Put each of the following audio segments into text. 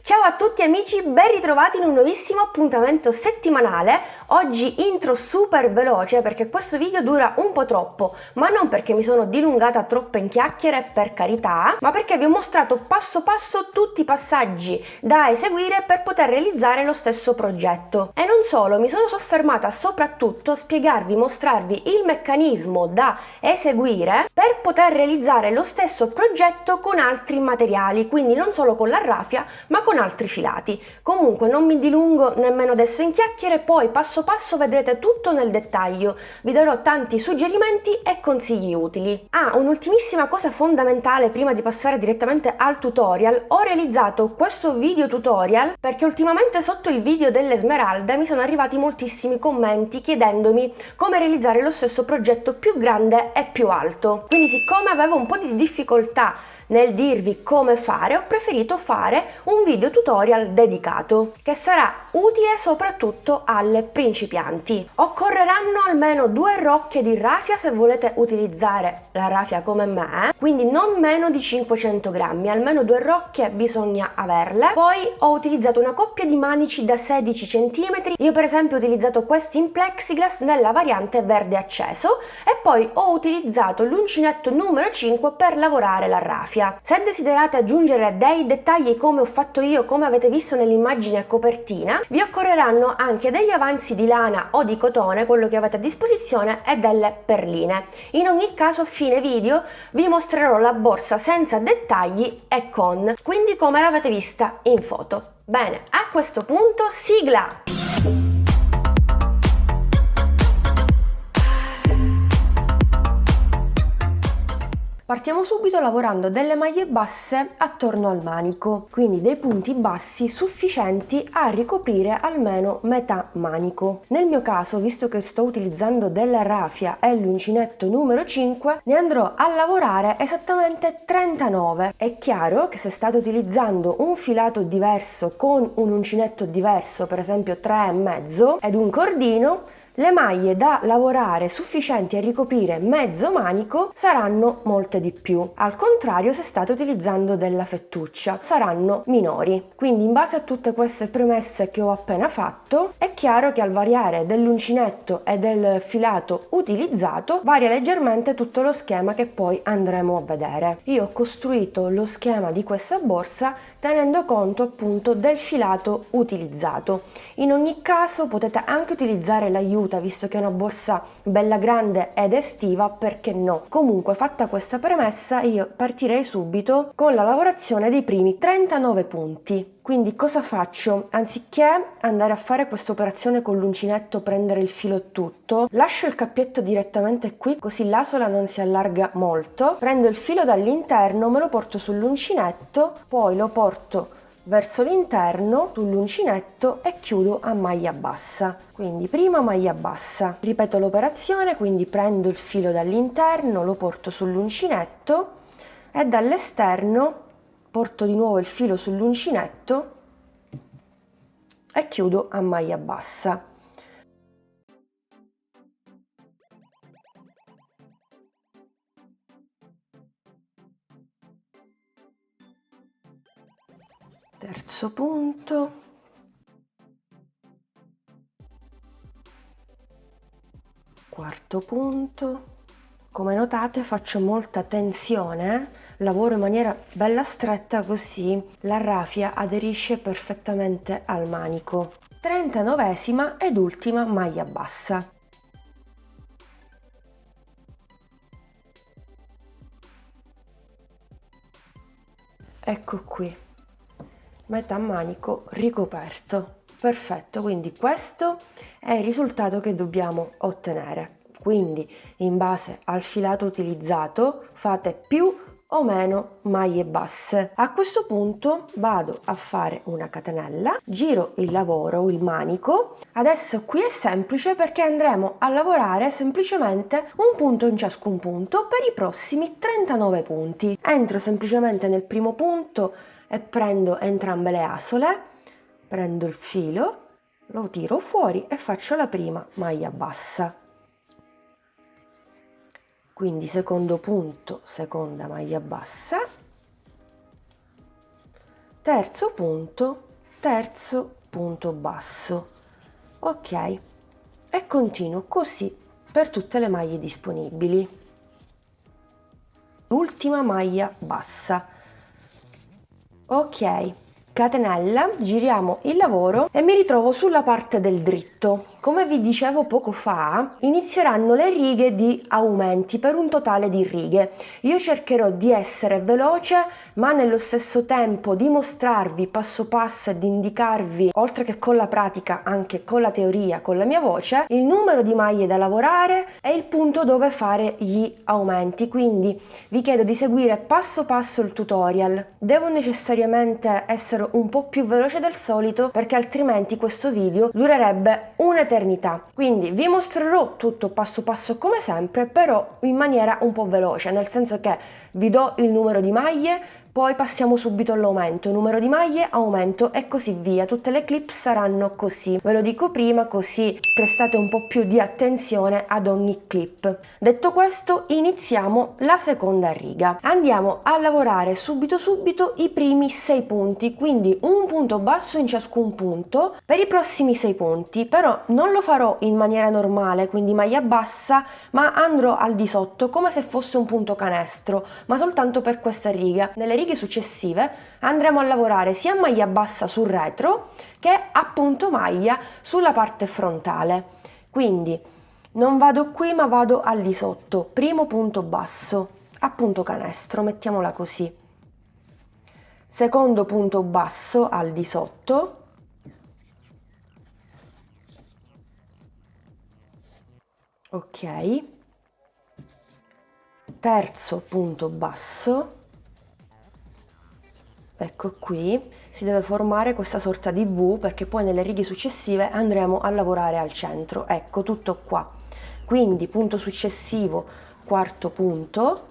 Ciao a tutti amici, ben ritrovati in un nuovissimo appuntamento settimanale. Oggi intro super veloce perché questo video dura un po' troppo, ma non perché mi sono dilungata troppo in chiacchiere, per carità, ma perché vi ho mostrato passo passo tutti i passaggi da eseguire per poter realizzare lo stesso progetto. E non solo, mi sono soffermata soprattutto a spiegarvi, mostrarvi il meccanismo da eseguire per poter realizzare lo stesso progetto con altri materiali, quindi non solo con la raffia, ma con altri filati. Comunque non mi dilungo nemmeno adesso in chiacchiere, poi passo passo vedrete tutto nel dettaglio, vi darò tanti suggerimenti e consigli utili. Un'ultimissima cosa fondamentale prima di passare direttamente al tutorial: ho realizzato questo video tutorial perché ultimamente sotto il video delle smeralde mi sono arrivati moltissimi commenti chiedendomi come realizzare lo stesso progetto più grande e più alto. Quindi, siccome avevo un po' di difficoltà nel dirvi come fare, ho preferito fare un video tutorial dedicato che sarà utile soprattutto alle principianti. Occorreranno almeno 2 rocche di raffia se volete utilizzare la raffia come me, quindi non meno di 500 grammi, almeno 2 rocche bisogna averle. Poi ho utilizzato una coppia di manici da 16 cm, io per esempio ho utilizzato questi in plexiglass nella variante verde acceso, e poi ho utilizzato l'uncinetto numero 5 per lavorare la raffia. Se desiderate aggiungere dei dettagli come ho fatto io, come avete visto nell'immagine copertina, vi occorreranno anche degli avanzi di lana o di cotone, quello che avete a disposizione, e delle perline. In ogni caso, a fine video vi mostrerò la borsa senza dettagli e con, quindi come l'avete vista in foto. Bene, a questo punto sigla! Partiamo subito lavorando delle maglie basse attorno al manico, quindi dei punti bassi sufficienti a ricoprire almeno metà manico. Nel mio caso, visto che sto utilizzando della raffia e l'uncinetto numero 5, ne andrò a lavorare esattamente 39. È chiaro che se state utilizzando un filato diverso con un uncinetto diverso, per esempio 3,5 ed un cordino, le maglie da lavorare sufficienti a ricoprire mezzo manico saranno molte di più. Al contrario, se state utilizzando della fettuccia, saranno minori. Quindi, in base a tutte queste premesse che ho appena fatto, è chiaro che al variare dell'uncinetto e del filato utilizzato varia leggermente tutto lo schema che poi andremo a vedere. Io ho costruito lo schema di questa borsa tenendo conto appunto del filato utilizzato. In ogni caso potete anche utilizzare l'aiuta, visto che è una borsa bella grande ed estiva, perché no? Comunque, fatta questa premessa, io partirei subito con la lavorazione dei primi 39 punti. Quindi cosa faccio? Anziché andare a fare questa operazione con l'uncinetto, prendere il filo e tutto, lascio il cappietto direttamente qui, così l'asola non si allarga molto, prendo il filo dall'interno, me lo porto sull'uncinetto, poi lo porto verso l'interno sull'uncinetto e chiudo a maglia bassa. Quindi prima maglia bassa, ripeto l'operazione, quindi prendo il filo dall'interno, lo porto sull'uncinetto e dall'esterno porto di nuovo il filo sull'uncinetto e chiudo a maglia bassa. Terzo punto. Quarto punto. Come notate faccio molta tensione, lavoro in maniera bella stretta, così la raffia aderisce perfettamente al manico. 39esima ed ultima maglia bassa. Ecco qui, metà manico ricoperto. Perfetto, quindi questo è il risultato che dobbiamo ottenere. Quindi, in base al filato utilizzato, fate più o meno maglie basse. A questo punto vado a fare una catenella, giro il lavoro, il manico. Adesso qui è semplice perché andremo a lavorare semplicemente un punto in ciascun punto per i prossimi 39 punti. Entro semplicemente nel primo punto e prendo entrambe le asole, prendo il filo, lo tiro fuori e faccio la prima maglia bassa. Quindi secondo punto, seconda maglia bassa, terzo punto basso. Ok, e continuo così per tutte le maglie disponibili. Ultima maglia bassa. Ok, catenella, giriamo il lavoro e mi ritrovo sulla parte del dritto. Come vi dicevo poco fa, inizieranno le righe di aumenti per un totale di righe. Io cercherò di essere veloce, ma nello stesso tempo di mostrarvi passo passo e di indicarvi, oltre che con la pratica, anche con la teoria, con la mia voce, il numero di maglie da lavorare e il punto dove fare gli aumenti. Quindi vi chiedo di seguire passo passo il tutorial. Devo necessariamente essere un po' più veloce del solito perché altrimenti questo video durerebbe un'eternità. Quindi vi mostrerò tutto passo passo come sempre, però in maniera un po' veloce, nel senso che vi do il numero di maglie, poi passiamo subito all'aumento, numero di maglie, aumento e così via. Tutte le clip saranno così, ve lo dico prima così prestate un po' più di attenzione ad ogni clip. Detto questo, iniziamo la seconda riga. Andiamo a lavorare subito i primi 6 punti, quindi un punto basso in ciascun punto per i prossimi 6 punti, però non lo farò in maniera normale, quindi maglia bassa, ma andrò al di sotto come se fosse un punto canestro, ma soltanto per questa riga. Nelle righe successive andremo a lavorare sia maglia bassa sul retro che a punto maglia sulla parte frontale. Quindi non vado qui ma vado al di sotto, primo punto basso a punto canestro, mettiamola così, secondo punto basso al di sotto, ok, terzo punto basso. Ecco qui, si deve formare questa sorta di V perché poi nelle righe successive andremo a lavorare al centro. Ecco, tutto qua. Quindi punto successivo, quarto punto.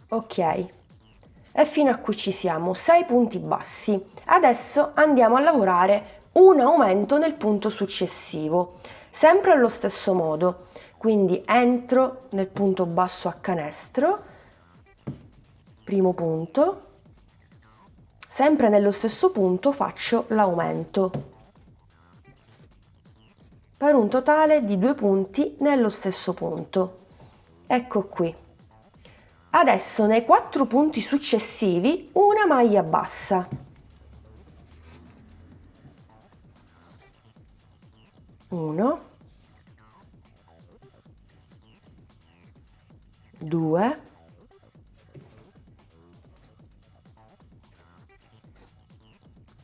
Ok. E fino a qui ci siamo, 6 punti bassi. Adesso andiamo a lavorare un aumento nel punto successivo, sempre allo stesso modo. Quindi entro nel punto basso a canestro, primo punto, sempre nello stesso punto faccio l'aumento per un totale di 2 punti nello stesso punto. Ecco qui. Adesso nei 4 punti successivi una maglia bassa. 1, 2,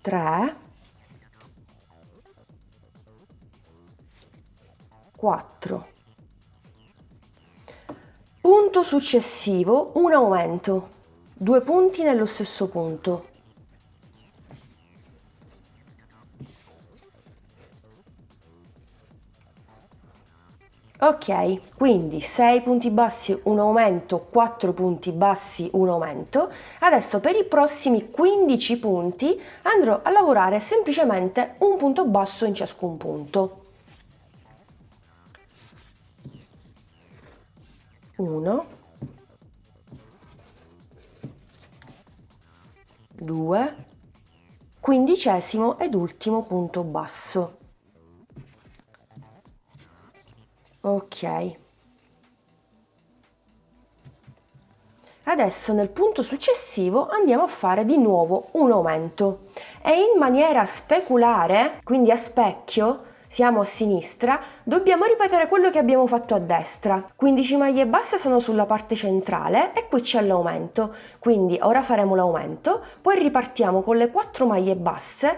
3, 4. Punto successivo, un aumento, 2 punti nello stesso punto. Ok, quindi 6 punti bassi, un aumento, 4 punti bassi, un aumento. Adesso per i prossimi 15 punti andrò a lavorare semplicemente un punto basso in ciascun punto. 1, 2, quindicesimo ed ultimo punto basso. Ok. Adesso nel punto successivo andiamo a fare di nuovo un aumento e in maniera speculare, quindi a specchio, siamo a sinistra, dobbiamo ripetere quello che abbiamo fatto a destra. 15 maglie basse sono sulla parte centrale e qui c'è l'aumento, quindi ora faremo l'aumento, poi ripartiamo con le 4 maglie basse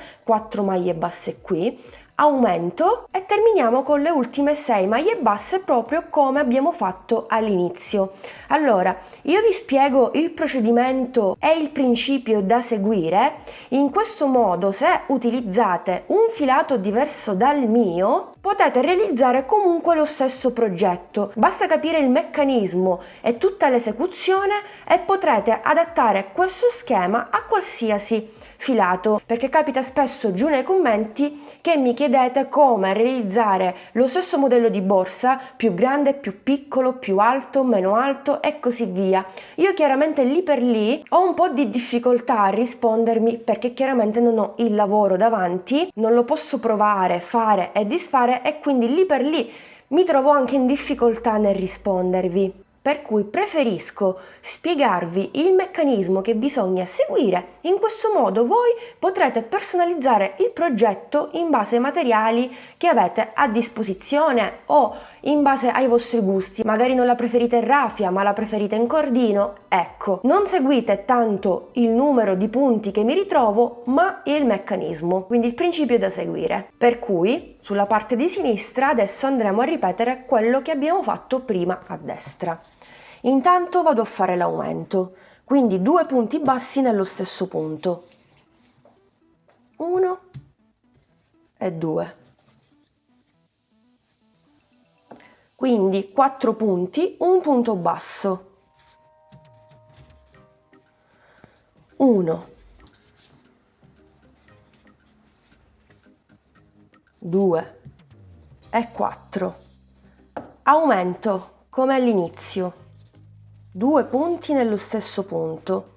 qui, aumento e terminiamo con le ultime 6 maglie basse proprio come abbiamo fatto all'inizio. Allora, io vi spiego il procedimento e il principio da seguire. In questo modo, se utilizzate un filato diverso dal mio, potete realizzare comunque lo stesso progetto. Basta capire il meccanismo e tutta l'esecuzione e potrete adattare questo schema a qualsiasi filato, perché capita spesso giù nei commenti che mi chiedete chiedete come realizzare lo stesso modello di borsa, più grande, più piccolo, più alto, meno alto e così via. Io chiaramente lì per lì ho un po' di difficoltà a rispondermi perché chiaramente non ho il lavoro davanti, non lo posso provare, fare e disfare e quindi lì per lì mi trovo anche in difficoltà nel rispondervi. Per cui preferisco spiegarvi il meccanismo che bisogna seguire. In questo modo voi potrete personalizzare il progetto in base ai materiali che avete a disposizione o in base ai vostri gusti. Magari non la preferite in raffia, ma la preferite in cordino. Ecco, non seguite tanto il numero di punti che mi ritrovo, ma il meccanismo, quindi il principio da seguire. Per cui, sulla parte di sinistra adesso andremo a ripetere quello che abbiamo fatto prima a destra. Intanto vado a fare l'aumento, quindi 2 punti bassi nello stesso punto. 1 e 2. Quindi 4 punti, un punto basso. 1, 2 e 4. Aumento come all'inizio. 2 punti nello stesso punto.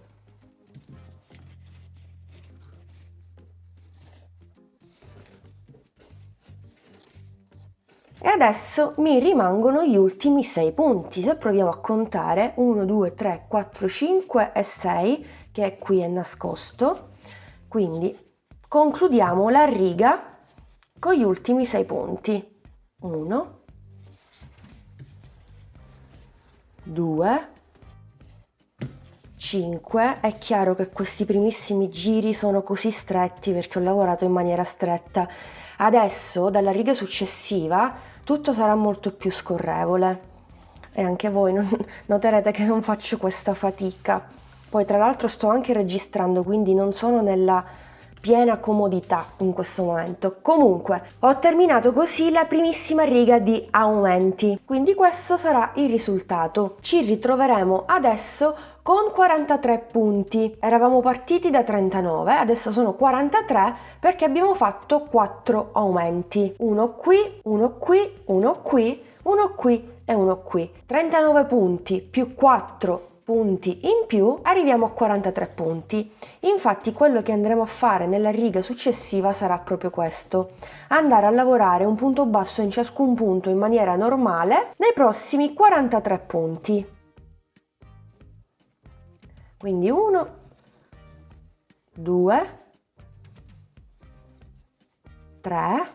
E adesso mi rimangono gli ultimi 6 punti. Se proviamo a contare 1, 2, 3, 4, 5 e 6, che qui è nascosto, quindi concludiamo la riga con gli ultimi 6 punti. 1, 2, 5. È chiaro che questi primissimi giri sono così stretti perché ho lavorato in maniera stretta. Adesso dalla riga successiva tutto sarà molto più scorrevole e anche voi noterete che non faccio questa fatica. Poi tra l'altro sto anche registrando, quindi non sono nella piena comodità in questo momento. Comunque ho terminato così la primissima riga di aumenti, quindi questo sarà il risultato. Ci ritroveremo adesso con 43 punti. Eravamo partiti da 39, adesso sono 43 perché abbiamo fatto 4 aumenti. Uno qui, uno qui, uno qui, uno qui e uno qui. 39 punti più 4 punti in più, arriviamo a 43 punti. Infatti quello che andremo a fare nella riga successiva sarà proprio questo: andare a lavorare un punto basso in ciascun punto in maniera normale nei prossimi 43 punti. Quindi 1, 2, 3,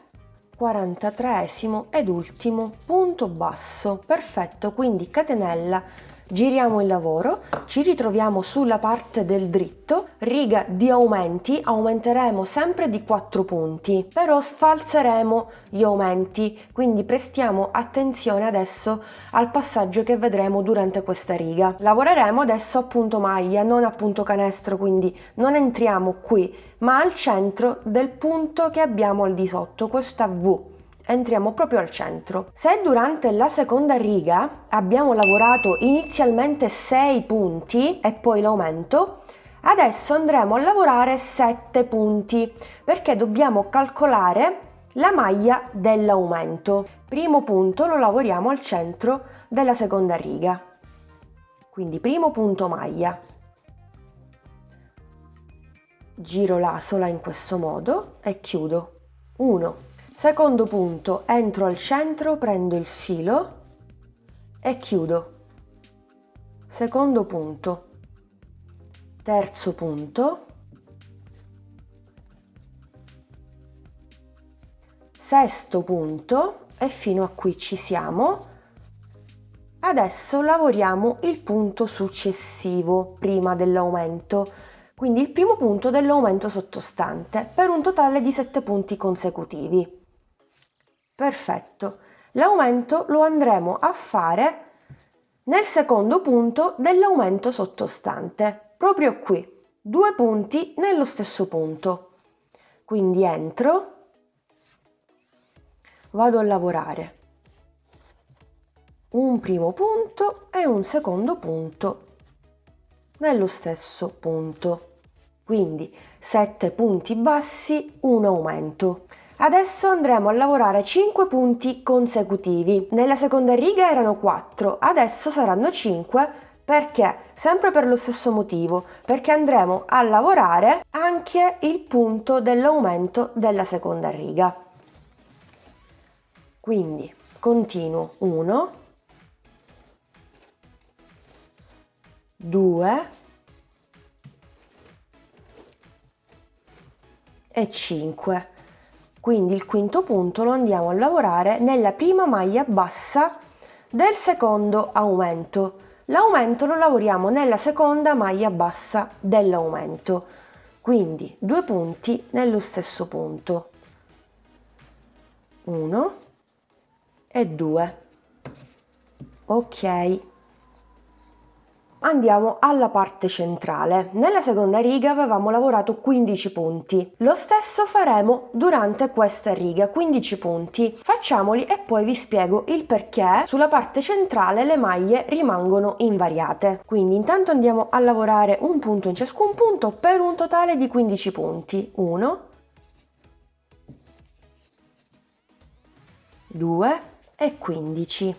43esimo ed ultimo punto basso. Perfetto, quindi catenella, giriamo il lavoro, ci ritroviamo sulla parte del dritto, riga di aumenti, aumenteremo sempre di 4 punti, però sfalzeremo gli aumenti, quindi prestiamo attenzione adesso al passaggio che vedremo durante questa riga. Lavoreremo adesso a punto maglia, non a punto canestro, quindi non entriamo qui, ma al centro del punto che abbiamo al di sotto, questa V. Entriamo proprio al centro. Se durante la seconda riga abbiamo lavorato inizialmente 6 punti e poi l'aumento, adesso andremo a lavorare 7 punti perché dobbiamo calcolare la maglia dell'aumento. Primo punto lo lavoriamo al centro della seconda riga, quindi primo punto maglia, giro l'asola in questo modo e chiudo. 1. Secondo punto, entro al centro, prendo il filo e chiudo. Secondo punto, terzo punto, sesto punto e fino a qui ci siamo. Adesso lavoriamo il punto successivo prima dell'aumento, quindi il primo punto dell'aumento sottostante, per un totale di 7 punti consecutivi. Perfetto, l'aumento lo andremo a fare nel secondo punto dell'aumento sottostante, proprio qui, 2 punti nello stesso punto. Quindi entro, vado a lavorare un primo punto e un secondo punto nello stesso punto. Quindi 7 punti bassi, un aumento. Adesso andremo a lavorare 5 punti consecutivi. Nella seconda riga erano 4, adesso saranno 5 perché? Sempre per lo stesso motivo, perché andremo a lavorare anche il punto dell'aumento della seconda riga. Quindi continuo 1, 2 e 5. Quindi il quinto punto lo andiamo a lavorare nella prima maglia bassa del secondo aumento. L'aumento lo lavoriamo nella seconda maglia bassa dell'aumento. Quindi 2 punti nello stesso punto. 1 e 2. Ok. Andiamo alla parte centrale. Nella seconda riga avevamo lavorato 15 punti. Lo stesso faremo durante questa riga, 15 punti. Facciamoli e poi vi spiego il perché sulla parte centrale le maglie rimangono invariate. Quindi intanto andiamo a lavorare un punto in ciascun punto per un totale di 15 punti. 1, 2 e 15.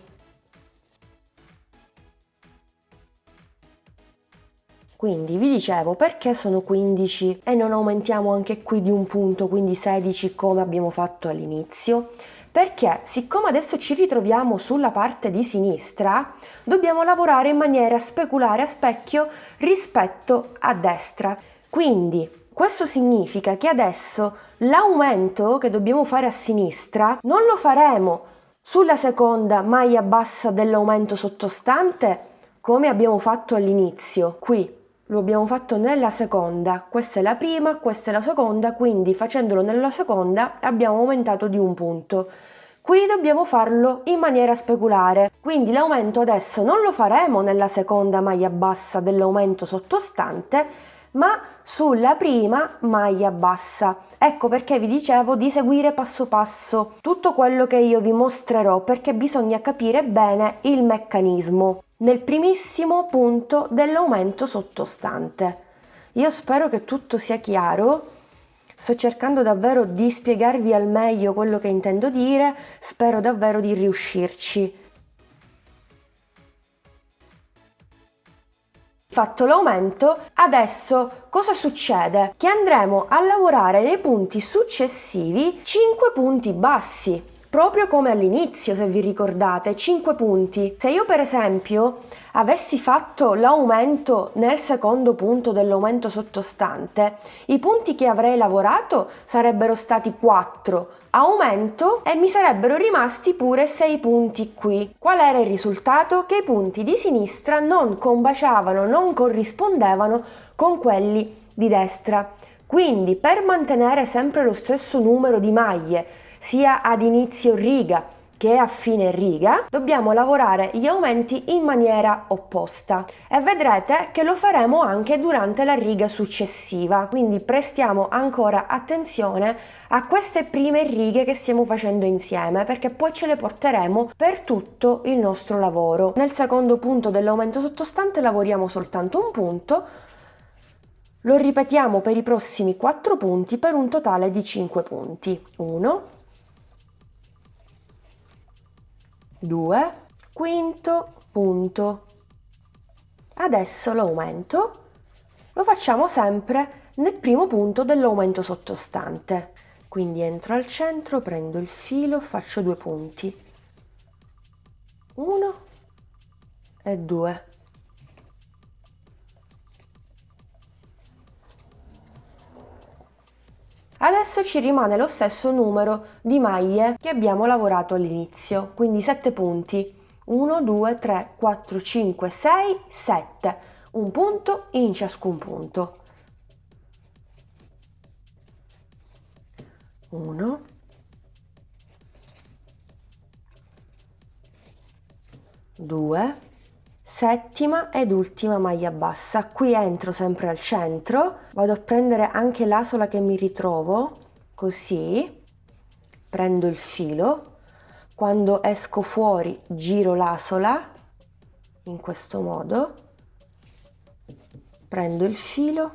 Quindi vi dicevo perché sono 15 e non aumentiamo anche qui di un punto, quindi 16 come abbiamo fatto all'inizio? Perché siccome adesso ci ritroviamo sulla parte di sinistra, dobbiamo lavorare in maniera speculare a specchio rispetto a destra. Quindi questo significa che adesso l'aumento che dobbiamo fare a sinistra non lo faremo sulla seconda maglia bassa dell'aumento sottostante come abbiamo fatto all'inizio, qui. Lo abbiamo fatto nella seconda, questa è la prima, questa è la seconda, quindi facendolo nella seconda abbiamo aumentato di un punto. Qui dobbiamo farlo in maniera speculare, quindi l'aumento adesso non lo faremo nella seconda maglia bassa dell'aumento sottostante, ma sulla prima maglia bassa. Ecco perché vi dicevo di seguire passo passo tutto quello che io vi mostrerò, perché bisogna capire bene il meccanismo nel primissimo punto dell'aumento sottostante. Io spero che tutto sia chiaro, sto cercando davvero di spiegarvi al meglio quello che intendo dire, spero davvero di riuscirci. Fatto l'aumento, adesso cosa succede? Che andremo a lavorare nei punti successivi 5 punti bassi. Proprio come all'inizio, se vi ricordate, 5 punti. Se io per esempio avessi fatto l'aumento nel secondo punto dell'aumento sottostante, i punti che avrei lavorato sarebbero stati 4 aumento e mi sarebbero rimasti pure 6 punti qui. Qual era il risultato? Che i punti di sinistra non combaciavano, non corrispondevano con quelli di destra. Quindi per mantenere sempre lo stesso numero di maglie, sia ad inizio riga che a fine riga, dobbiamo lavorare gli aumenti in maniera opposta e vedrete che lo faremo anche durante la riga successiva. Quindi prestiamo ancora attenzione a queste prime righe che stiamo facendo insieme, perché poi ce le porteremo per tutto il nostro lavoro. Nel secondo punto dell'aumento sottostante lavoriamo soltanto un punto, lo ripetiamo per i prossimi 4 punti per un totale di 5 punti. 1, 2, quinto punto. Adesso l'aumento lo facciamo sempre nel primo punto dell'aumento sottostante. Quindi entro al centro, prendo il filo, faccio 2 punti. 1 e 2. Adesso ci rimane lo stesso numero di maglie che abbiamo lavorato all'inizio, quindi 7 punti. 1, 2, 3, 4, 5, 6, 7. Un punto in ciascun punto. 1, 2, settima ed ultima maglia bassa. Qui entro sempre al centro, vado a prendere anche l'asola che mi ritrovo, così, prendo il filo, quando esco fuori giro l'asola, in questo modo, prendo il filo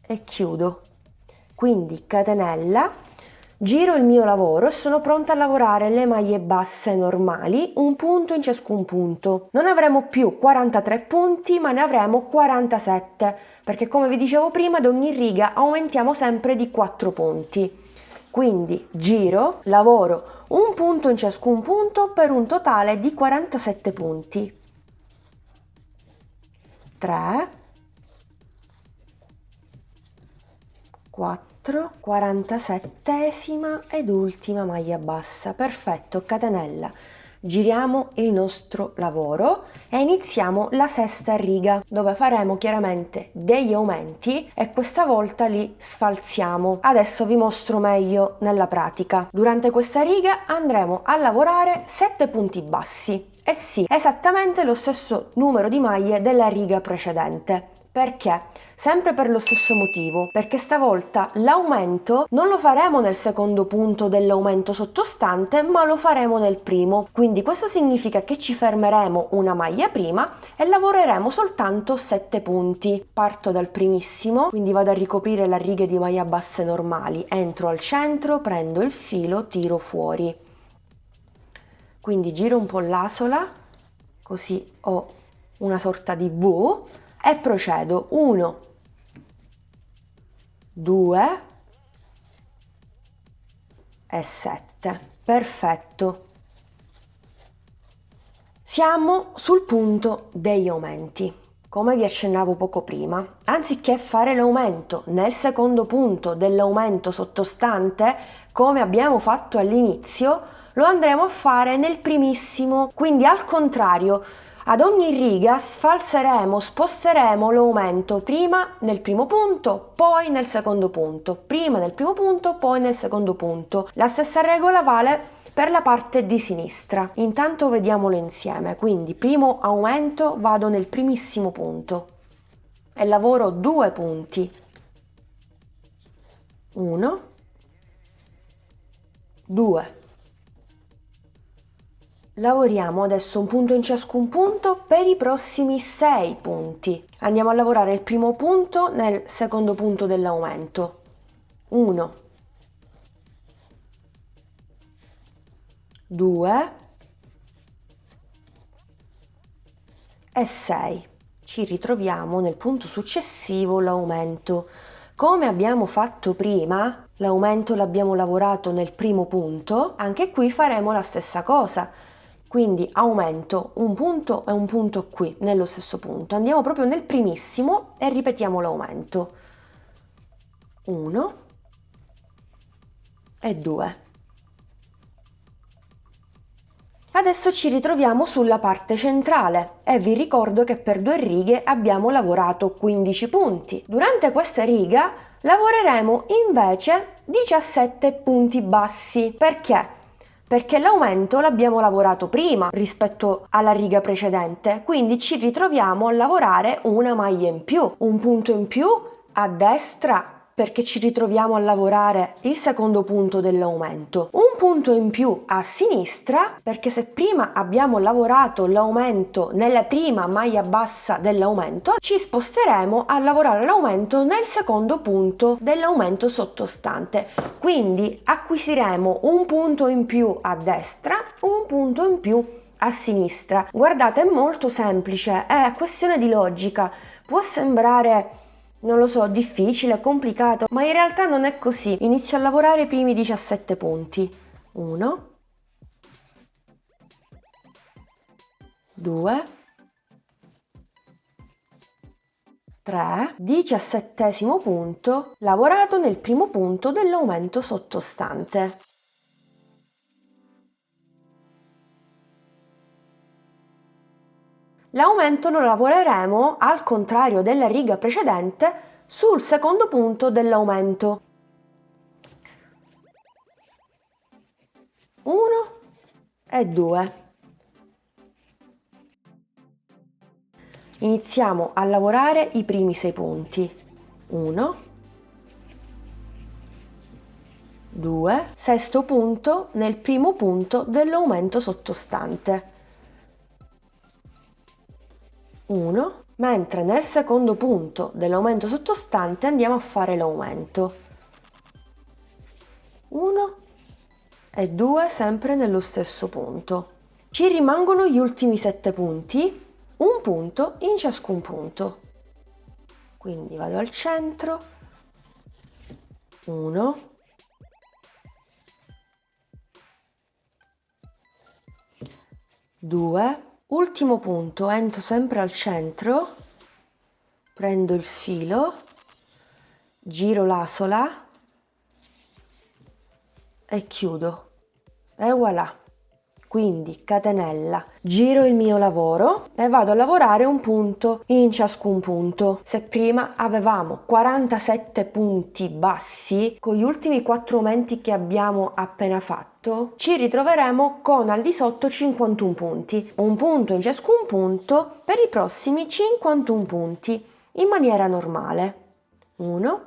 e chiudo. Quindi catenella, Giro il mio lavoro e sono pronta a lavorare le maglie basse normali, un punto in ciascun punto. Non avremo più 43 punti, ma ne avremo 47, perché come vi dicevo prima, ad ogni riga aumentiamo sempre di 4 punti. Quindi giro, lavoro un punto in ciascun punto per un totale di 47 punti. 3, 4, 47esima ed ultima maglia bassa. Perfetto, catenella. Giriamo il nostro lavoro e iniziamo la sesta riga, dove faremo chiaramente degli aumenti e questa volta li sfalziamo. Adesso vi mostro meglio nella pratica. Durante questa riga andremo a lavorare 7 punti bassi. E sì, esattamente lo stesso numero di maglie della riga precedente. Perché? Sempre per lo stesso motivo, perché stavolta l'aumento non lo faremo nel secondo punto dell'aumento sottostante, ma lo faremo nel primo. Quindi questo significa che ci fermeremo una maglia prima e lavoreremo soltanto 7 punti. Parto dal primissimo, quindi vado a ricoprire le righe di maglia basse normali, entro al centro, prendo il filo, tiro fuori. Quindi giro un po' l'asola, così ho una sorta di V e procedo 1, 2 e 7. Perfetto. Siamo sul punto degli aumenti. Come vi accennavo poco prima, anziché fare l'aumento nel secondo punto dell'aumento sottostante, come abbiamo fatto all'inizio, lo andremo a fare nel primissimo. Quindi al contrario, ad ogni riga sfalseremo, sposteremo l'aumento prima nel primo punto, poi nel secondo punto, prima nel primo punto, poi nel secondo punto. La stessa regola vale per la parte di sinistra. Intanto vediamolo insieme. Quindi primo aumento, vado nel primissimo punto e lavoro 2 punti. 1, 2. Lavoriamo adesso un punto in ciascun punto per i prossimi 6 punti. Andiamo a lavorare il primo punto nel secondo punto dell'aumento. 1, 2 e 6. Ci ritroviamo nel punto successivo l'aumento. Come abbiamo fatto prima, l'aumento l'abbiamo lavorato nel primo punto, anche qui faremo la stessa cosa. Quindi aumento un punto e un punto qui, nello stesso punto. Andiamo proprio nel primissimo e ripetiamo l'aumento. 1 e 2. Adesso ci ritroviamo sulla parte centrale e vi ricordo che per 2 righe abbiamo lavorato 15 punti. Durante questa riga lavoreremo invece 17 punti bassi. Perché? Perché l'aumento l'abbiamo lavorato prima rispetto alla riga precedente, quindi ci ritroviamo a lavorare una maglia in più, un punto in più a destra perché ci ritroviamo a lavorare il secondo punto dell'aumento, un punto in più a sinistra perché se prima abbiamo lavorato l'aumento nella prima maglia bassa dell'aumento, ci sposteremo a lavorare l'aumento nel secondo punto dell'aumento sottostante, quindi acquisiremo un punto in più a destra, un punto in più a sinistra. Guardate, è molto semplice, è questione di logica, può sembrare, non lo so, difficile, complicato, ma in realtà non è così. Inizio a lavorare i primi 17 punti. 1, 2, 3, 17° punto, lavorato nel primo punto dell'aumento sottostante. L'aumento lo lavoreremo, al contrario della riga precedente, sul secondo punto dell'aumento. 1 e 2. Iniziamo a lavorare i primi 6 punti. 1, 2, sesto punto nel primo punto dell'aumento sottostante. 1, mentre nel secondo punto dell'aumento sottostante andiamo a fare l'aumento. 1 e 2 sempre nello stesso punto. Ci rimangono gli ultimi 7 punti, un punto in ciascun punto. Quindi vado al centro, 1, 2, ultimo punto, entro sempre al centro, prendo il filo, giro l'asola e chiudo e voilà. Quindi catenella, giro il mio lavoro e vado a lavorare un punto in ciascun punto. Se prima avevamo 47 punti bassi, con gli ultimi 4 aumenti che abbiamo appena fatto, ci ritroveremo con al di sotto 51 punti. Un punto in ciascun punto per i prossimi 51 punti, in maniera normale. 1,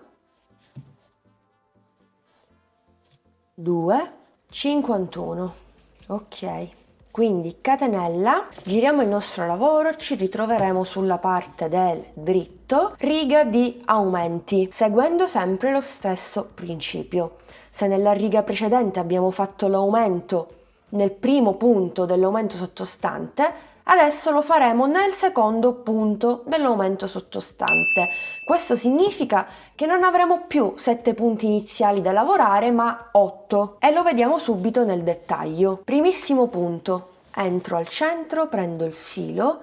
2, 51. Ok, quindi catenella, giriamo il nostro lavoro, ci ritroveremo sulla parte del dritto, riga di aumenti, seguendo sempre lo stesso principio. Se nella riga precedente abbiamo fatto l'aumento nel primo punto dell'aumento sottostante, adesso lo faremo nel secondo punto dell'aumento sottostante. Questo significa che non avremo più 7 punti iniziali da lavorare, ma 8, e lo vediamo subito nel dettaglio. Primissimo punto, entro al centro, prendo il filo,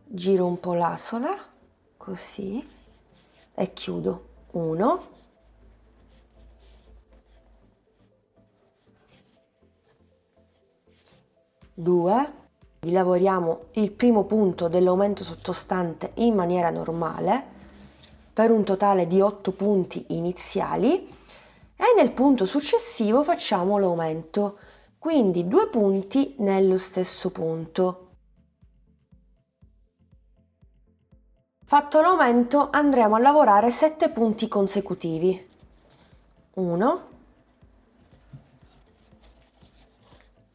giro un po' l'asola, così, e chiudo. 1, 2, lavoriamo il primo punto dell'aumento sottostante in maniera normale per un totale di 8 punti iniziali e nel punto successivo facciamo l'aumento, quindi 2 punti nello stesso punto. Fatto l'aumento andremo a lavorare 7 punti consecutivi. 1,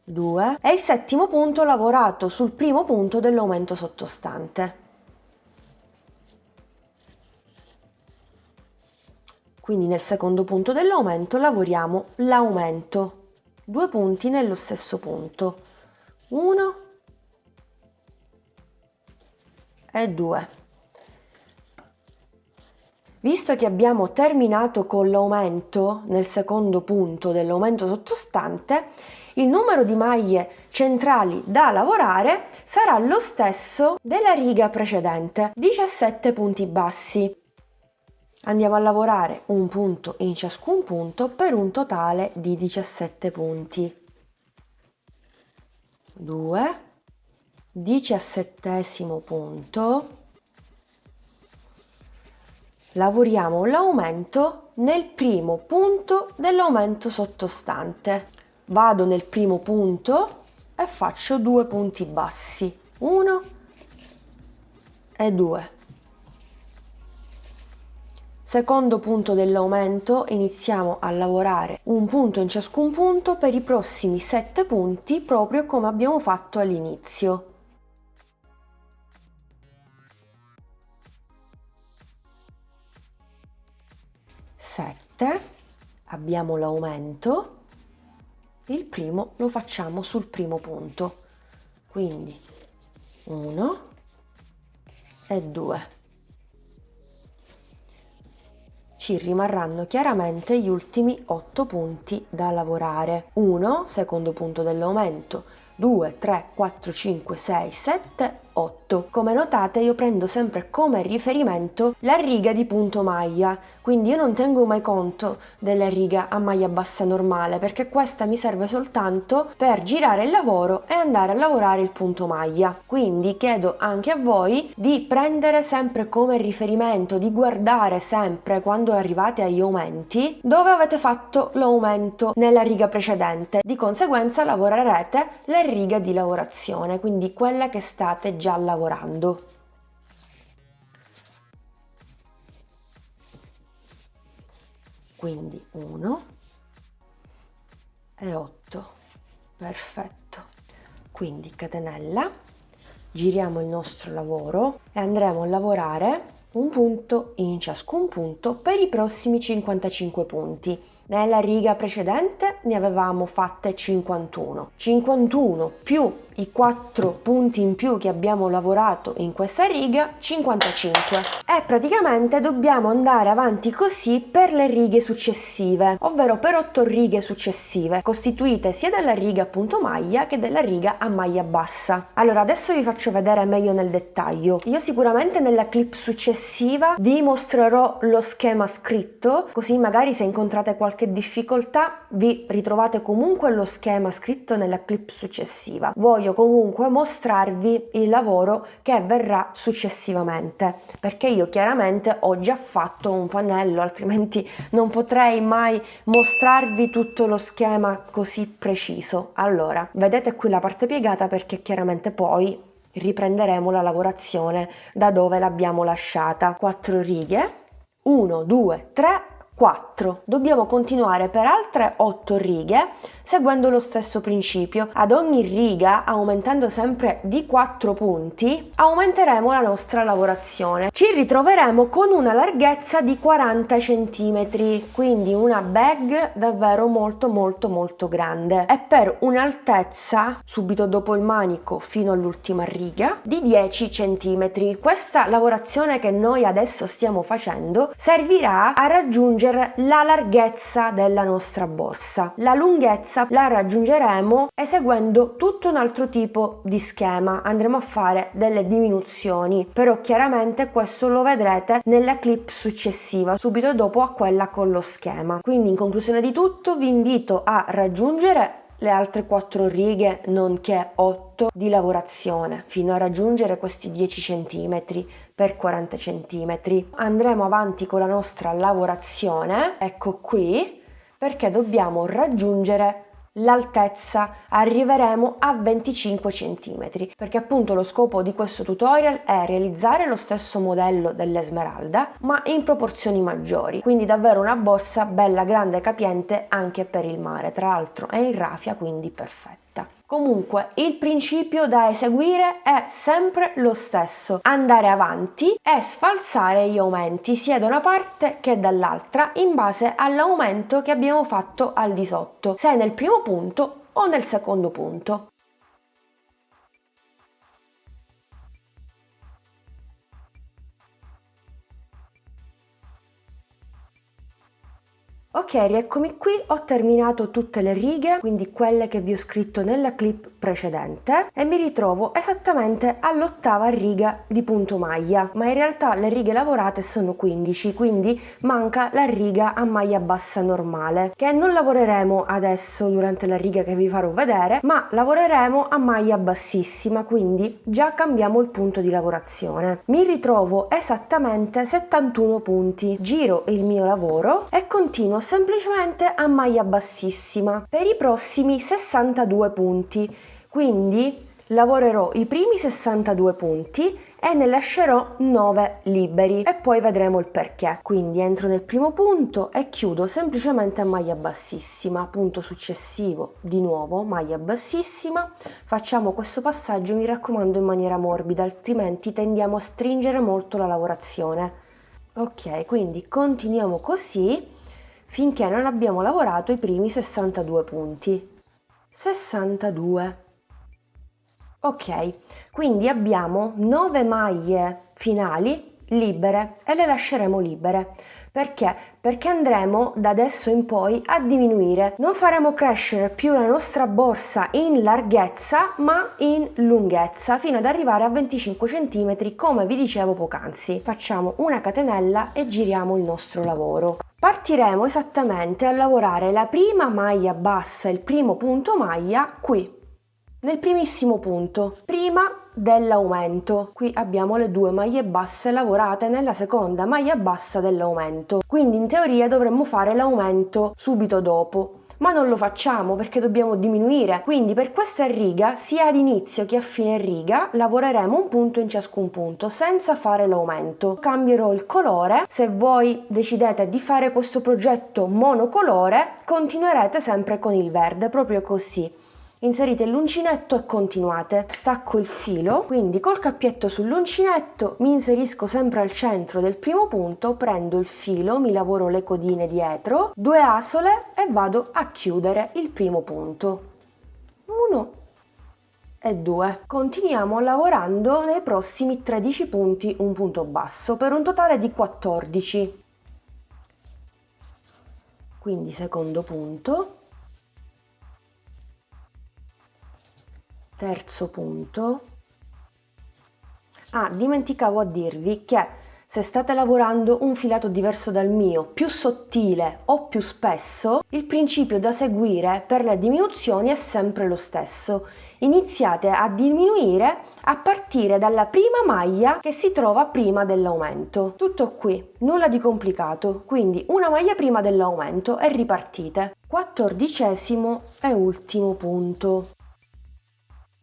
2 e il settimo punto lavorato sul primo punto dell'aumento sottostante. Quindi nel secondo punto dell'aumento lavoriamo l'aumento, 2 punti nello stesso punto, 1 e 2. Visto che abbiamo terminato con l'aumento nel secondo punto dell'aumento sottostante, il numero di maglie centrali da lavorare sarà lo stesso della riga precedente, 17 punti bassi. Andiamo a lavorare un punto in ciascun punto per un totale di 17 punti. 2, 17° punto. Lavoriamo l'aumento nel primo punto dell'aumento sottostante. Vado nel primo punto e faccio 2 punti bassi, 1 e 2. Secondo punto dell'aumento iniziamo a lavorare un punto in ciascun punto per i prossimi 7 punti, proprio come abbiamo fatto all'inizio. 7, abbiamo l'aumento. Il primo lo facciamo sul primo punto, quindi 1 e 2. Ci rimarranno chiaramente gli ultimi 8 punti da lavorare. 1, secondo punto dell'aumento, 2, 3, 4, 5, 6, 7, 8. Come notate io prendo sempre come riferimento la riga di punto maglia, quindi io non tengo mai conto della riga a maglia bassa normale, perché questa mi serve soltanto per girare il lavoro e andare a lavorare il punto maglia. Quindi chiedo anche a voi di prendere sempre come riferimento, di guardare sempre quando arrivate agli aumenti dove avete fatto l'aumento nella riga precedente. Di conseguenza lavorerete la riga di lavorazione, quindi quella che state già lavorando. Quindi 1 e 8, perfetto. Quindi catenella, giriamo il nostro lavoro e andremo a lavorare un punto in ciascun punto per i prossimi 55 punti. Nella riga precedente ne avevamo fatte 51. 51 più i 4 punti in più che abbiamo lavorato in questa riga, 55. E praticamente dobbiamo andare avanti così per le righe successive, ovvero per 8 righe successive, costituite sia dalla riga a punto maglia che dalla riga a maglia bassa. Allora adesso vi faccio vedere meglio nel dettaglio. Io sicuramente nella clip successiva vi mostrerò lo schema scritto, così magari se incontrate qualche difficoltà vi ritrovate comunque lo schema scritto nella clip successiva. Voglio comunque mostrarvi il lavoro che verrà successivamente, perché io chiaramente ho già fatto un pannello, altrimenti non potrei mai mostrarvi tutto lo schema così preciso. Allora, vedete qui la parte piegata perché chiaramente poi riprenderemo la lavorazione da dove l'abbiamo lasciata. 4 righe, 1, 2, 3, 4. Dobbiamo continuare per altre 8 righe seguendo lo stesso principio. Ad ogni riga, aumentando sempre di 4 punti, aumenteremo la nostra lavorazione. Ci ritroveremo con una larghezza di 40 cm, quindi una bag davvero molto grande, e per un'altezza subito dopo il manico fino all'ultima riga di 10 cm. Questa lavorazione che noi adesso stiamo facendo servirà a raggiungere la larghezza della nostra borsa. La lunghezza la raggiungeremo eseguendo tutto un altro tipo di schema. Andremo a fare delle diminuzioni, però chiaramente questo lo vedrete nella clip successiva, subito dopo a quella con lo schema. Quindi in conclusione di tutto vi invito a raggiungere le altre 4 righe nonché 8 di lavorazione fino a raggiungere questi 10 cm per 40 cm. Andremo avanti con la nostra lavorazione, ecco qui, perché dobbiamo raggiungere l'altezza, arriveremo a 25 cm, perché appunto lo scopo di questo tutorial è realizzare lo stesso modello dell'Esmeralda ma in proporzioni maggiori, quindi davvero una borsa bella grande e capiente anche per il mare. Tra l'altro è in raffia, quindi perfetta. Comunque il principio da eseguire è sempre lo stesso: andare avanti e sfalsare gli aumenti sia da una parte che dall'altra in base all'aumento che abbiamo fatto al di sotto, se nel primo punto o nel secondo punto. Ok, rieccomi qui, ho terminato tutte le righe, quindi quelle che vi ho scritto nella clip precedente, e mi ritrovo esattamente all'8ª riga di punto maglia, ma in realtà le righe lavorate sono 15, quindi manca la riga a maglia bassa normale, che non lavoreremo adesso durante la riga che vi farò vedere, ma lavoreremo a maglia bassissima, quindi già cambiamo il punto di lavorazione. Mi ritrovo esattamente 71 punti, giro il mio lavoro e continuo semplicemente a maglia bassissima per i prossimi 62 punti, quindi lavorerò i primi 62 punti e ne lascerò 9 liberi e poi vedremo il perché. Quindi entro nel primo punto e chiudo semplicemente a maglia bassissima. Punto successivo, di nuovo maglia bassissima. Facciamo questo passaggio, mi raccomando, in maniera morbida, altrimenti tendiamo a stringere molto la lavorazione. Ok, quindi continuiamo così finché non abbiamo lavorato i primi 62 punti. 62. Ok, quindi abbiamo 9 maglie finali libere e le lasceremo libere. Perché? Perché andremo da adesso in poi a diminuire. Non faremo crescere più la nostra borsa in larghezza ma in lunghezza fino ad arrivare a 25 cm come vi dicevo poc'anzi. Facciamo una catenella e giriamo il nostro lavoro. Partiremo esattamente a lavorare la prima maglia bassa, il primo punto maglia qui, nel primissimo punto, prima dell'aumento. Qui abbiamo le 2 maglie basse lavorate nella seconda maglia bassa dell'aumento, quindi in teoria dovremmo fare l'aumento subito dopo, ma non lo facciamo perché dobbiamo diminuire, quindi per questa riga sia ad inizio che a fine riga lavoreremo un punto in ciascun punto senza fare l'aumento. Cambierò il colore, se voi decidete di fare questo progetto monocolore continuerete sempre con il verde, proprio così. inserite l'uncinetto e continuate. Stacco il filo, quindi col cappietto sull'uncinetto mi inserisco sempre al centro del primo punto, prendo il filo, mi lavoro le codine dietro, 2 asole e vado a chiudere il primo punto. 1 e 2. Continuiamo lavorando nei prossimi 13 punti un punto basso per un totale di 14. Quindi secondo punto, terzo punto. Dimenticavo a dirvi che se state lavorando un filato diverso dal mio, più sottile o più spesso, il principio da seguire per le diminuzioni è sempre lo stesso. Iniziate a diminuire a partire dalla prima maglia che si trova prima dell'aumento. Tutto qui, nulla di complicato, quindi una maglia prima dell'aumento e ripartite. 14° e ultimo punto.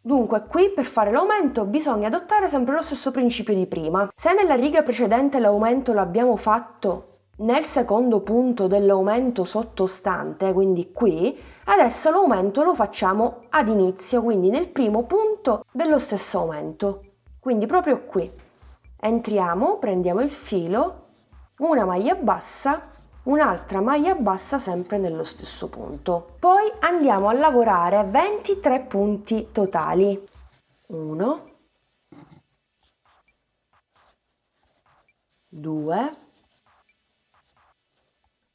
Dunque qui per fare l'aumento bisogna adottare sempre lo stesso principio di prima. Se nella riga precedente l'aumento l'abbiamo fatto nel secondo punto dell'aumento sottostante, quindi qui, adesso l'aumento lo facciamo ad inizio, quindi nel primo punto dello stesso aumento. Quindi proprio qui. Entriamo, prendiamo il filo, una maglia bassa, un'altra maglia bassa sempre nello stesso punto. Poi andiamo a lavorare 23 punti totali. 1, 2,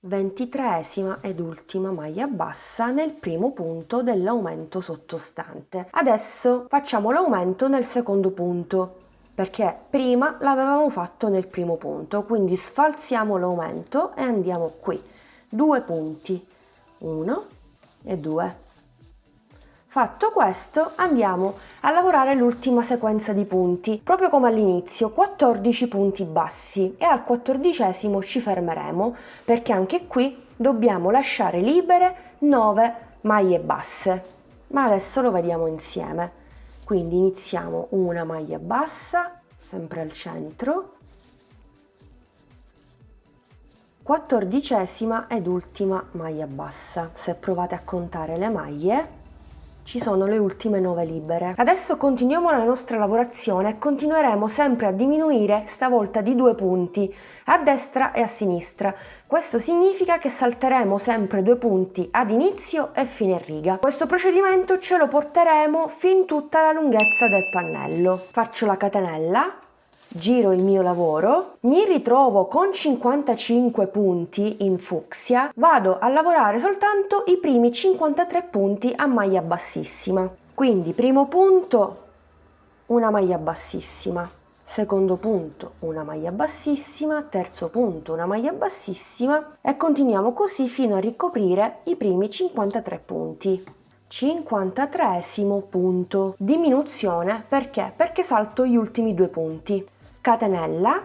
23ª ed ultima maglia bassa nel primo punto dell'aumento sottostante. Adesso facciamo l'aumento nel secondo punto, perché prima l'avevamo fatto nel primo punto, quindi sfalziamo l'aumento e andiamo qui. 2 punti, 1 e 2. Fatto questo, andiamo a lavorare l'ultima sequenza di punti, proprio come all'inizio, 14 punti bassi, e al 14° ci fermeremo, perché anche qui dobbiamo lasciare libere 9 maglie basse. Ma adesso lo vediamo insieme. Quindi iniziamo una maglia bassa, sempre al centro, 14ª ed ultima maglia bassa. Se provate a contare le maglie, ci sono le ultime 9 libere. Adesso continuiamo la nostra lavorazione e continueremo sempre a diminuire, stavolta di 2 punti, a destra e a sinistra. Questo significa che salteremo sempre 2 punti ad inizio e fine riga. Questo procedimento ce lo porteremo fin tutta la lunghezza del pannello. Faccio la catenella, giro il mio lavoro, mi ritrovo con 55 punti in fucsia, vado a lavorare soltanto i primi 53 punti a maglia bassissima. Quindi primo punto, una maglia bassissima, secondo punto una maglia bassissima, terzo punto una maglia bassissima e continuiamo così fino a ricoprire i primi 53 punti. 53° punto, diminuzione, perché? Perché salto gli ultimi 2 punti. Catenella,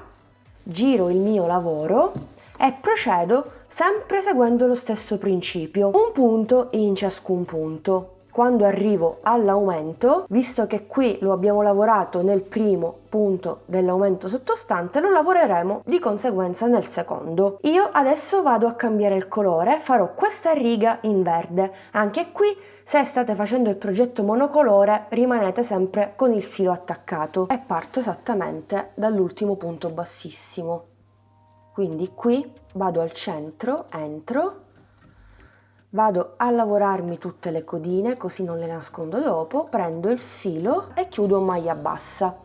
giro il mio lavoro e procedo sempre seguendo lo stesso principio, un punto in ciascun punto. Quando arrivo all'aumento, visto che qui lo abbiamo lavorato nel primo punto dell'aumento sottostante, lo lavoreremo di conseguenza nel secondo. Io adesso vado a cambiare il colore, farò questa riga in verde. Anche qui, se state facendo il progetto monocolore, rimanete sempre con il filo attaccato e parto esattamente dall'ultimo punto bassissimo. Quindi qui vado al centro, entro, vado a lavorarmi tutte le codine così non le nascondo dopo, prendo il filo e chiudo maglia bassa.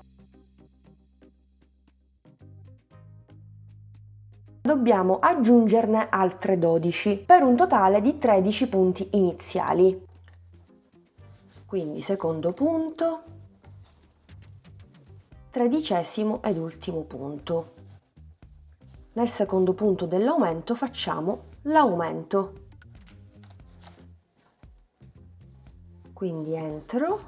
Dobbiamo aggiungerne altre 12 per un totale di 13 punti iniziali. Quindi secondo punto, 13° ed ultimo punto. Nel secondo punto dell'aumento facciamo l'aumento. Quindi entro,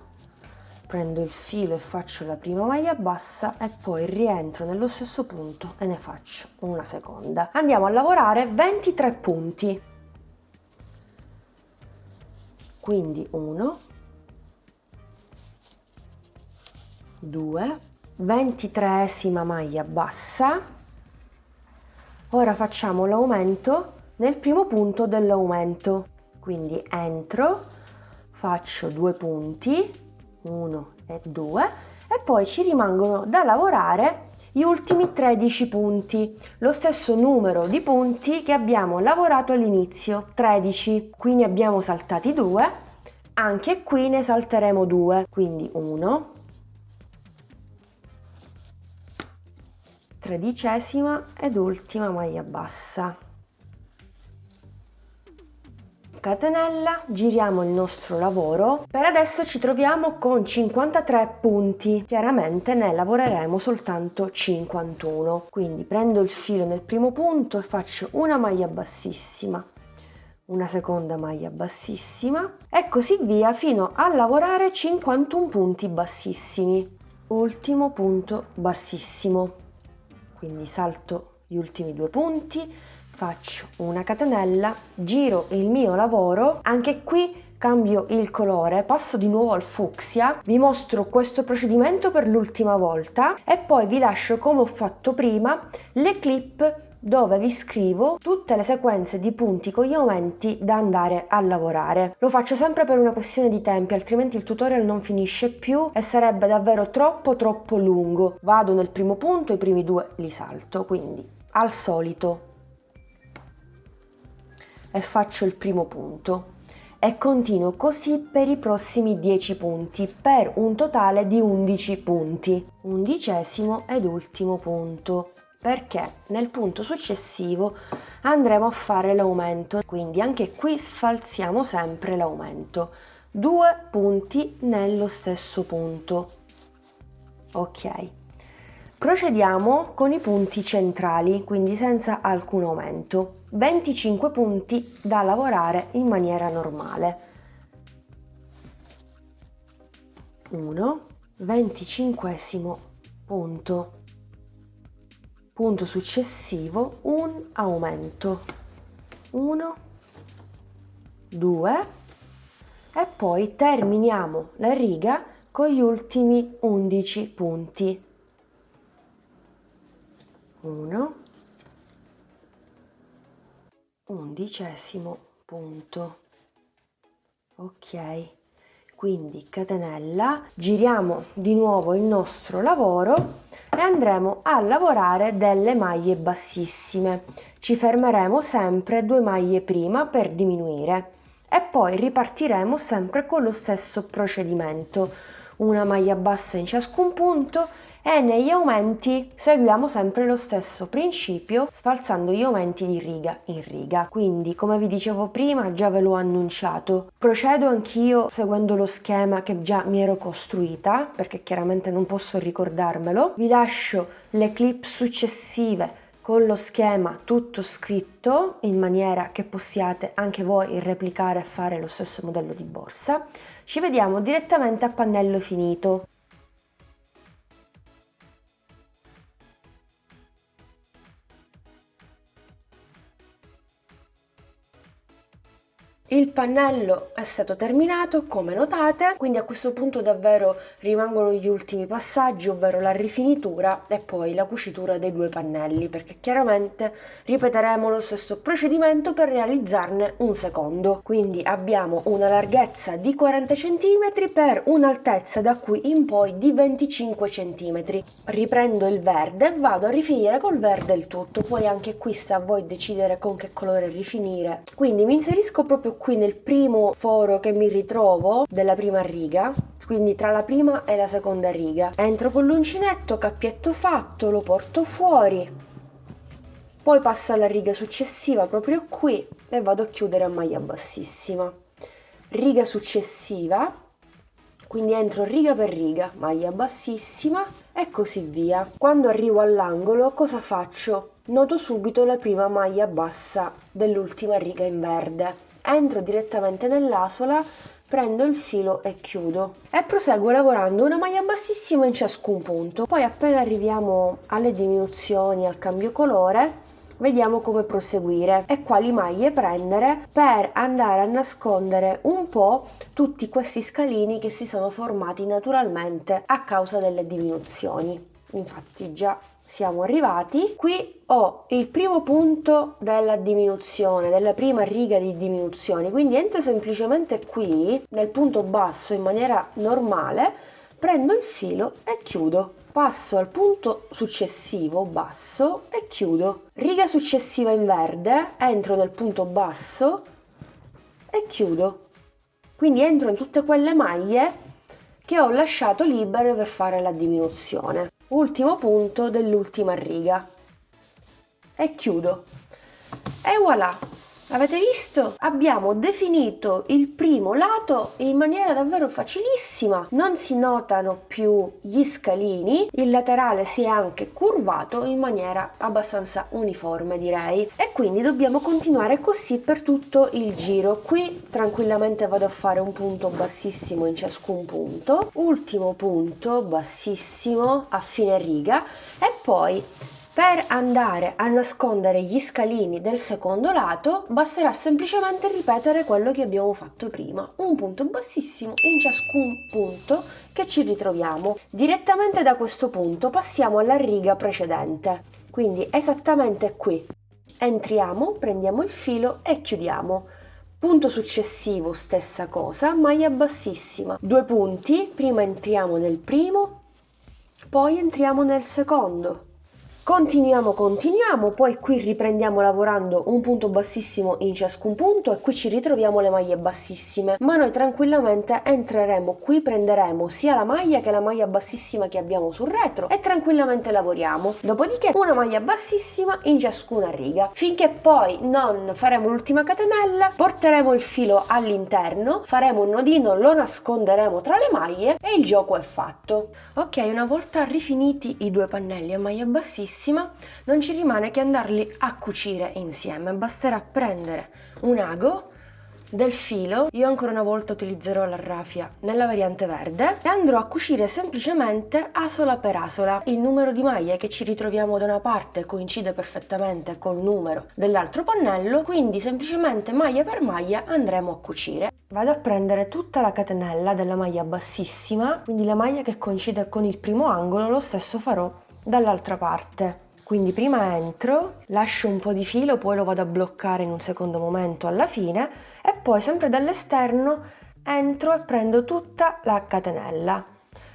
prendo il filo e faccio la prima maglia bassa e poi rientro nello stesso punto e ne faccio una seconda. Andiamo a lavorare 23 punti. Quindi 1, 2, 23ª maglia bassa. Ora facciamo l'aumento nel primo punto dell'aumento. Quindi entro, faccio 2 punti, 1 e 2, e poi ci rimangono da lavorare gli ultimi 13 punti, lo stesso numero di punti che abbiamo lavorato all'inizio, 13. Qui ne abbiamo saltati 2, anche qui ne salteremo 2, quindi 1, 13ª ed ultima maglia bassa. Catenella, giriamo il nostro lavoro. Per adesso ci troviamo con 53 punti, chiaramente ne lavoreremo soltanto 51. Quindi prendo il filo nel primo punto e faccio una maglia bassissima, una seconda maglia bassissima e così via fino a lavorare 51 punti bassissimi. Ultimo punto bassissimo, quindi salto gli ultimi 2 punti, faccio una catenella, giro il mio lavoro, anche qui cambio il colore, passo di nuovo al fucsia, vi mostro questo procedimento per l'ultima volta e poi vi lascio, come ho fatto prima, le clip dove vi scrivo tutte le sequenze di punti con gli aumenti da andare a lavorare. Lo faccio sempre per una questione di tempi, altrimenti il tutorial non finisce più e sarebbe davvero troppo lungo. Vado nel primo punto, i primi 2 li salto, quindi al solito, e faccio il primo punto e continuo così per i prossimi 10 punti per un totale di 11 punti. 11° ed ultimo punto, perché nel punto successivo andremo a fare l'aumento, quindi anche qui sfalziamo sempre l'aumento, 2 punti nello stesso punto. Ok, procediamo con i punti centrali, quindi senza alcun aumento. 25 punti da lavorare in maniera normale. 1, 25° punto. Punto successivo, un aumento. 1, 2 e poi terminiamo la riga con gli ultimi 11 punti. 1, 11° punto. Ok, quindi catenella, giriamo di nuovo il nostro lavoro e andremo a lavorare delle maglie bassissime. Ci fermeremo sempre 2 maglie prima per diminuire e poi ripartiremo sempre con lo stesso procedimento, una maglia bassa in ciascun punto, e negli aumenti seguiamo sempre lo stesso principio, sfalzando gli aumenti di riga in riga. Quindi, come vi dicevo prima, già ve l'ho annunciato, procedo anch'io seguendo lo schema che già mi ero costruita, perché chiaramente non posso ricordarmelo. Vi lascio le clip successive con lo schema tutto scritto, in maniera che possiate anche voi replicare e fare lo stesso modello di borsa. Ci vediamo direttamente a pannello finito. Il pannello è stato terminato, come notate, quindi a questo punto davvero rimangono gli ultimi passaggi, ovvero la rifinitura e poi la cucitura dei 2 pannelli, perché chiaramente ripeteremo lo stesso procedimento per realizzarne un secondo. Quindi abbiamo una larghezza di 40 cm per un'altezza da qui in poi di 25 cm. Riprendo il verde e vado a rifinire col verde il tutto, poi anche qui sta a voi decidere con che colore rifinire. Quindi mi inserisco proprio qui nel primo foro che mi ritrovo della prima riga, quindi tra la prima e la seconda riga. Entro con l'uncinetto, cappietto fatto, lo porto fuori, poi passo alla riga successiva proprio qui e vado a chiudere a maglia bassissima. Riga successiva, quindi entro riga per riga, maglia bassissima e così via. Quando arrivo all'angolo cosa faccio? Noto subito la prima maglia bassa dell'ultima riga in verde. Entro direttamente nell'asola, prendo il filo e chiudo e proseguo lavorando una maglia bassissima in ciascun punto. Poi appena arriviamo alle diminuzioni, al cambio colore, vediamo come proseguire e quali maglie prendere per andare a nascondere un po' tutti questi scalini che si sono formati naturalmente a causa delle diminuzioni. Infatti già siamo arrivati. Qui ho il primo punto della diminuzione, della prima riga di diminuzione, quindi entro semplicemente qui nel punto basso in maniera normale, prendo il filo e chiudo. Passo al punto successivo basso e chiudo. Riga successiva in verde, entro nel punto basso e chiudo. Quindi entro in tutte quelle maglie che ho lasciato libere per fare la diminuzione. Ultimo punto dell'ultima riga e chiudo. E voilà! Avete visto? Abbiamo definito il primo lato in maniera davvero facilissima, non si notano più gli scalini, il laterale si è anche curvato in maniera abbastanza uniforme, direi, e quindi dobbiamo continuare così per tutto il giro. Qui tranquillamente vado a fare un punto bassissimo in ciascun punto, ultimo punto bassissimo a fine riga e poi per andare a nascondere gli scalini del secondo lato basterà semplicemente ripetere quello che abbiamo fatto prima, un punto bassissimo in ciascun punto che ci ritroviamo. Direttamente da questo punto passiamo alla riga precedente, quindi esattamente qui. Entriamo, prendiamo il filo e chiudiamo. Punto successivo, stessa cosa, maglia bassissima. 2 punti, prima entriamo nel primo, poi entriamo nel secondo. Continuiamo, poi qui riprendiamo lavorando un punto bassissimo in ciascun punto e qui ci ritroviamo le maglie bassissime, ma noi tranquillamente entreremo qui, prenderemo sia la maglia che la maglia bassissima che abbiamo sul retro e tranquillamente lavoriamo. Dopodiché una maglia bassissima in ciascuna riga, finché poi non faremo l'ultima catenella, porteremo il filo all'interno, faremo un nodino, lo nasconderemo tra le maglie e il gioco è fatto. Ok, una volta rifiniti i 2 pannelli a maglia bassissima, non ci rimane che andarli a cucire insieme. Basterà prendere un ago del filo, io ancora una volta utilizzerò la raffia nella variante verde e andrò a cucire semplicemente asola per asola. Il numero di maglie che ci ritroviamo da una parte coincide perfettamente col numero dell'altro pannello, quindi semplicemente maglia per maglia andremo a cucire. Vado a prendere tutta la catenella della maglia bassissima, quindi la maglia che coincide con il primo angolo, lo stesso farò dall'altra parte. Quindi prima entro, lascio un po' di filo, poi lo vado a bloccare in un secondo momento alla fine e poi sempre dall'esterno entro e prendo tutta la catenella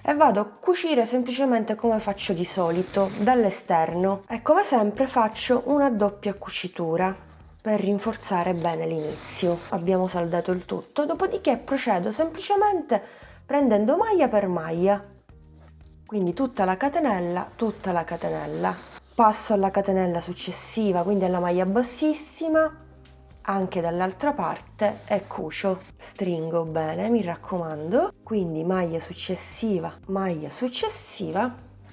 e vado a cucire semplicemente come faccio di solito dall'esterno e come sempre faccio una doppia cucitura per rinforzare bene l'inizio. Abbiamo saldato il tutto, dopodiché procedo semplicemente prendendo maglia per maglia. Quindi tutta la catenella, passo alla catenella successiva, quindi alla maglia bassissima, anche dall'altra parte e cucio. Stringo bene, mi raccomando, quindi maglia successiva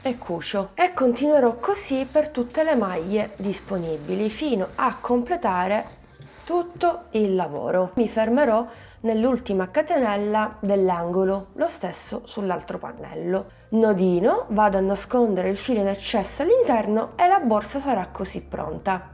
e cucio. E continuerò così per tutte le maglie disponibili fino a completare tutto il lavoro. Mi fermerò nell'ultima catenella dell'angolo, lo stesso sull'altro pannello. Nodino, vado a nascondere il filo in eccesso all'interno e la borsa sarà così pronta.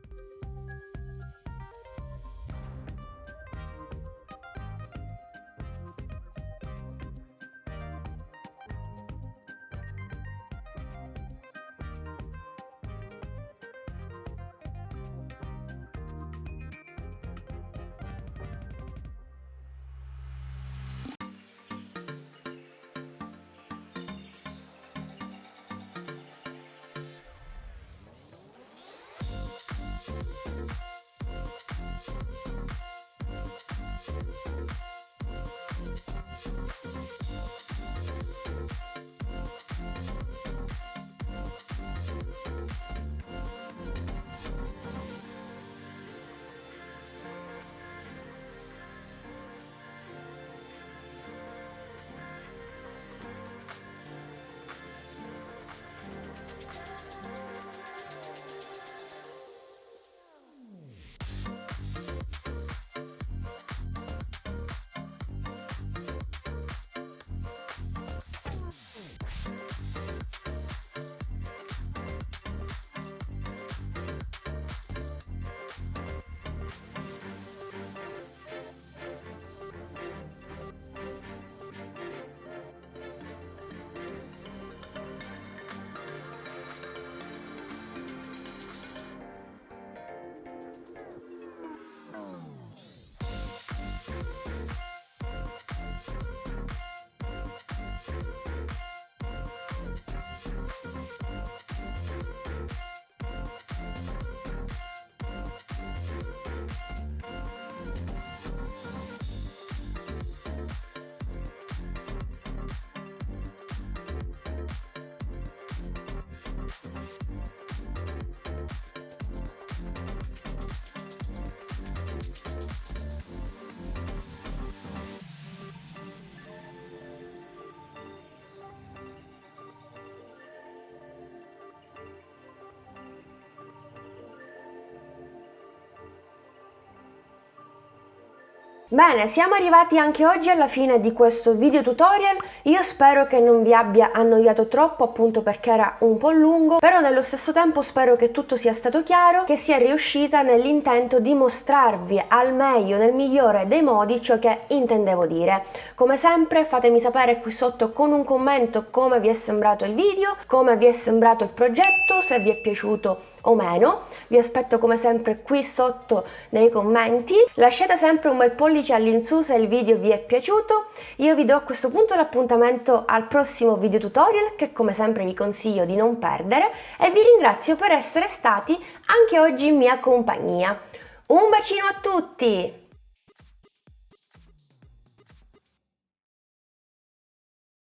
Bene, siamo arrivati anche oggi alla fine di questo video tutorial. Io spero che non vi abbia annoiato troppo, appunto perché era un po' lungo, però nello stesso tempo spero che tutto sia stato chiaro, che sia riuscita nell'intento di mostrarvi al meglio, nel migliore dei modi, ciò che intendevo dire. Come sempre fatemi sapere qui sotto con un commento come vi è sembrato il video, come vi è sembrato il progetto, se vi è piaciuto o meno. Vi aspetto come sempre qui sotto nei commenti. Lasciate sempre un bel pollice all'insù se il video vi è piaciuto. Io vi do a questo punto l'appuntamento al prossimo video tutorial, che come sempre vi consiglio di non perdere, e vi ringrazio per essere stati anche oggi in mia compagnia. Un bacino a tutti!